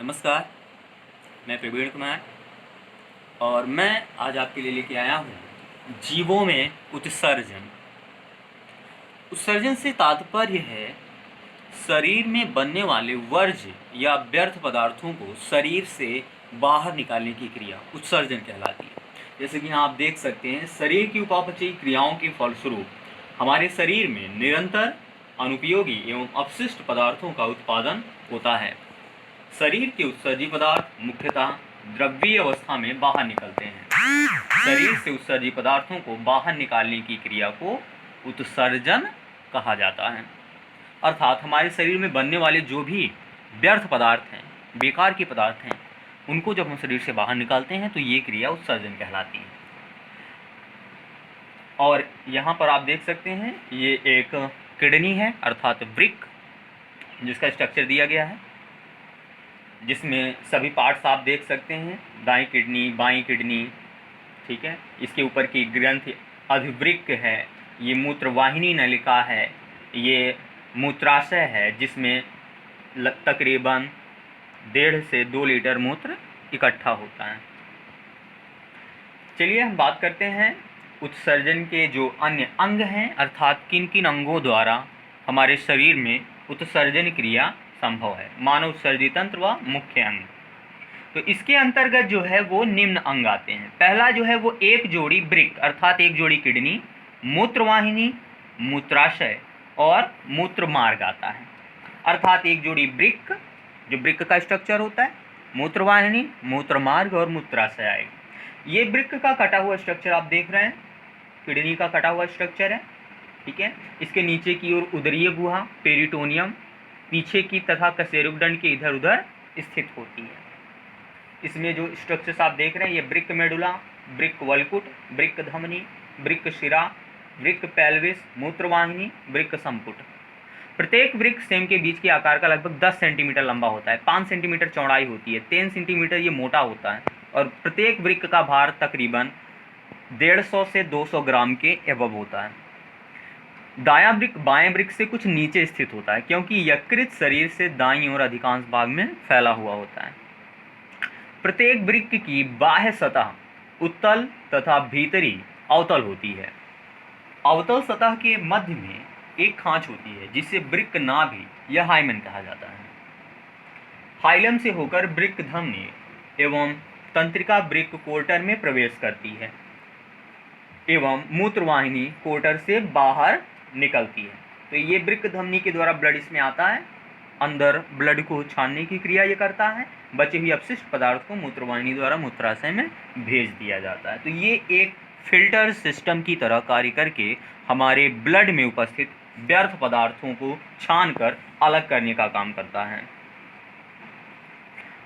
नमस्कार, मैं प्रवीण कुमार और मैं आज आपके लिए लेके आया हूँ जीवों में उत्सर्जन। उत्सर्जन से तात्पर्य है शरीर में बनने वाले वर्ज्य या व्यर्थ पदार्थों को शरीर से बाहर निकालने की क्रिया उत्सर्जन कहलाती है। जैसे कि यहाँ आप देख सकते हैं, शरीर की उपापचयी क्रियाओं के फलस्वरूप हमारे शरीर में निरंतर अनुपयोगी एवं अपशिष्ट पदार्थों का उत्पादन होता है। शरीर के उत्सर्जी पदार्थ मुख्यतः द्रव्यीय अवस्था में बाहर निकलते हैं। शरीर से उत्सर्जी पदार्थों को बाहर निकालने की क्रिया को उत्सर्जन कहा जाता है। अर्थात हमारे शरीर में बनने वाले जो भी व्यर्थ पदार्थ हैं, बेकार के पदार्थ हैं, उनको जब हम शरीर से बाहर निकालते हैं तो ये क्रिया उत्सर्जन कहलाती है। और यहाँ पर आप देख सकते हैं, ये एक किडनी है अर्थात वृक्क, जिसका स्ट्रक्चर दिया गया है, जिसमें सभी पार्ट्स आप देख सकते हैं, दाईं किडनी, बाईं किडनी, ठीक है। इसके ऊपर की ग्रंथि अधिवृक्क है, ये मूत्रवाहिनी नलिका है, ये मूत्राशय है जिसमें तकरीबन 1.5 से 2 लीटर मूत्र इकट्ठा होता है। चलिए हम बात करते हैं उत्सर्जन के जो अन्य अंग हैं, अर्थात किन किन अंगों द्वारा हमारे शरीर में उत्सर्जन क्रिया संभव है। मानव उत्सर्जी तंत्र व मुख्य अंग, तो इसके अंतर्गत जो है वो निम्न अंग आते हैं। पहला जो है वो एक जोड़ी वृक्क अर्थात एक जोड़ी किडनी, मूत्रवाहिनी, मूत्राशय और मूत्र मार्ग आता है। अर्थात एक जोड़ी वृक्क, जो वृक्क का स्ट्रक्चर होता है, मूत्रवाहिनी, मूत्र मार्ग और मूत्राशय आएगा। ये वृक्क का कटा हुआ स्ट्रक्चर आप देख रहे हैं, किडनी का कटा हुआ स्ट्रक्चर है, ठीक है। इसके नीचे की ओर उदरीय गुहा पेरिटोनियम, पीछे की तथा कशेरुकदंड के इधर उधर स्थित होती है। इसमें जो स्ट्रक्चर्स आप देख रहे हैं, ये वृक्क मेडुला, वृक्क वल्कुट, वृक्क धमनी, वृक्क शिरा, वृक्क पेल्विस, मूत्रवाहिनी, वृक्क संपुट। प्रत्येक वृक्क स्टेम के बीच के आकार का लगभग 10 सेंटीमीटर लंबा होता है, 5 सेंटीमीटर चौड़ाई होती है, 3 सेंटीमीटर ये मोटा होता है और प्रत्येक वृक्क का भार तकरीबन 150 से 200 ग्राम के एबव होता है। दायां वृक्क बाएं वृक्क से कुछ नीचे स्थित होता है, क्योंकि यकृत शरीर से दाईं ओर अधिकांश भाग में फैला हुआ होता है। प्रत्येक वृक्क की बाह्य सतह उत्तल तथा भीतरी अवतल होती है। अवतल सतह के मध्य में एक खांच होती है जिसे वृक्क नाभि या हाइमन कहा जाता है। हाइलम से होकर वृक्क धमनी एवं तंत्रिका वृक्क कोर्टर में प्रवेश करती है एवं मूत्रवाहिनी कोर्टर से बाहर निकलती है। तो ये वृक्क धमनी के द्वारा ब्लड इसमें आता है, अंदर ब्लड को छानने की क्रिया ये करता है, बचे हुए अपशिष्ट पदार्थ को मूत्रवाहिनी द्वारा मूत्राशय में भेज दिया जाता है। तो ये एक फिल्टर सिस्टम की तरह कार्य करके हमारे ब्लड में उपस्थित व्यर्थ पदार्थों को छानकर अलग करने का काम करता है।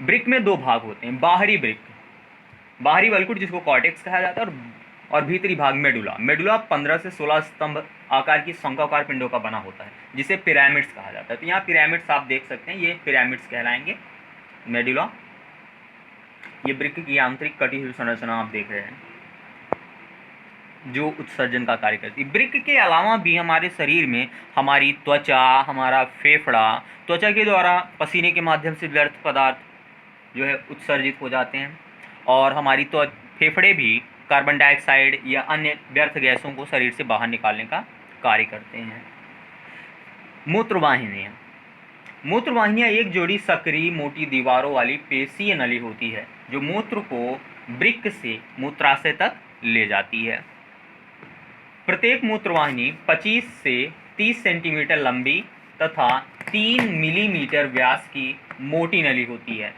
वृक्क में 2 भाग होते हैं, बाहरी वृक्क, बाहरी वल्कुट जिसको कॉर्टेक्स कहा जाता है, और भीतरी भाग मेडुला। मेडुला 15 से 16 स्तंभ आकार की शंक्वाकार पिंडों का बना होता है, जिसे पिरामिड्स कहा जाता है। तो यहाँ पिरामिड्स आप देख सकते हैं, ये पिरामिड्स कहलाएंगे मेडुला। ये वृक्क की आंतरिक कटी हुई संरचना आप देख रहे हैं जो उत्सर्जन का कार्य करती है। वृक्क के अलावा भी हमारे शरीर में हमारी त्वचा, हमारा फेफड़ा, त्वचा के द्वारा पसीने के माध्यम से व्यर्थ पदार्थ जो है उत्सर्जित हो जाते हैं, और हमारी फेफड़े भी कार्बन डाइऑक्साइड या अन्य व्यर्थ गैसों को शरीर से बाहर निकालने का कार्य करते हैं। मूत्रवाहिनियाँ, मूत्रवाहिनियाँ एक जोड़ी सक्रिय मोटी दीवारों वाली पेशीय नली होती है जो मूत्र को वृक्क से मूत्राशय तक ले जाती है। प्रत्येक मूत्रवाहिनी 25 से 30 सेंटीमीटर लंबी तथा 3 मिलीमीटर व्यास की मोटी नली होती है।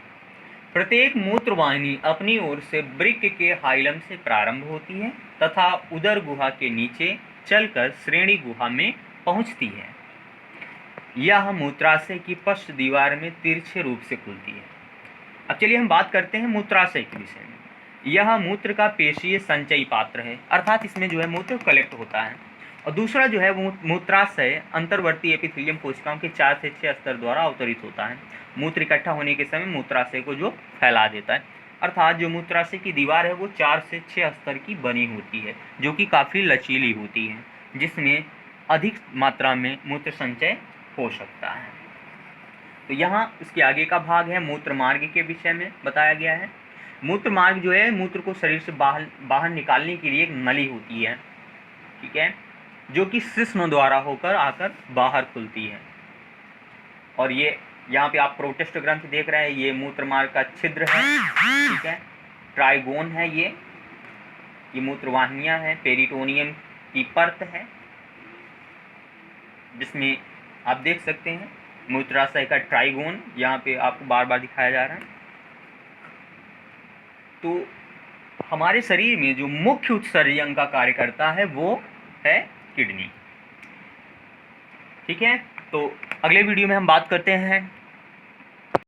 प्रत्येक मूत्रवाहिनी अपनी ओर से वृक्क के हाइलम से प्रारंभ होती है तथा उदर गुहा के नीचे चलकर श्रेणी गुहा में पहुंचती है। यह मूत्राशय की पश्च दीवार में तिरछे रूप से खुलती है। अब चलिए हम बात करते हैं मूत्राशय के विषय में। यह मूत्र का पेशीय संचयी पात्र है, अर्थात इसमें जो है मूत्र कलेक्ट होता है। और दूसरा जो है वो मूत्राशय अंतर्वर्ती एपिथेलियम कोशिकाओं के 4 से 6 स्तर द्वारा अवतरित होता है। मूत्र इकट्ठा होने के समय मूत्राशय को जो फैला देता है, अर्थात जो मूत्राशय की दीवार है वो 4 से 6 स्तर की बनी होती है, जो कि काफ़ी लचीली होती है, जिसमें अधिक मात्रा में मूत्र संचय हो सकता है। तो यहाँ इसके आगे का भाग है मूत्र मार्ग के विषय में बताया गया है। मूत्र मार्ग जो है मूत्र को शरीर से बाहर निकालने के लिए एक नली होती है, ठीक है, जो कि शिश्न द्वारा होकर आकर बाहर खुलती है। और ये यहाँ पे आप प्रोटेस्ट ग्रंथ देख रहे हैं, ये मूत्र मार्ग का छिद्र है, ठीक है, ट्राइगोन है, ये मूत्रवाहिनियाँ हैं, पेरिटोनियम की परत है जिसमें आप देख सकते हैं मूत्राशय का ट्राइगोन यहाँ पे आपको बार बार दिखाया जा रहा है। तो हमारे शरीर में जो मुख्य उत्सर्जी अंग का कार्य करता है वो है किडनी, ठीक है। तो अगले वीडियो में हम बात करते हैं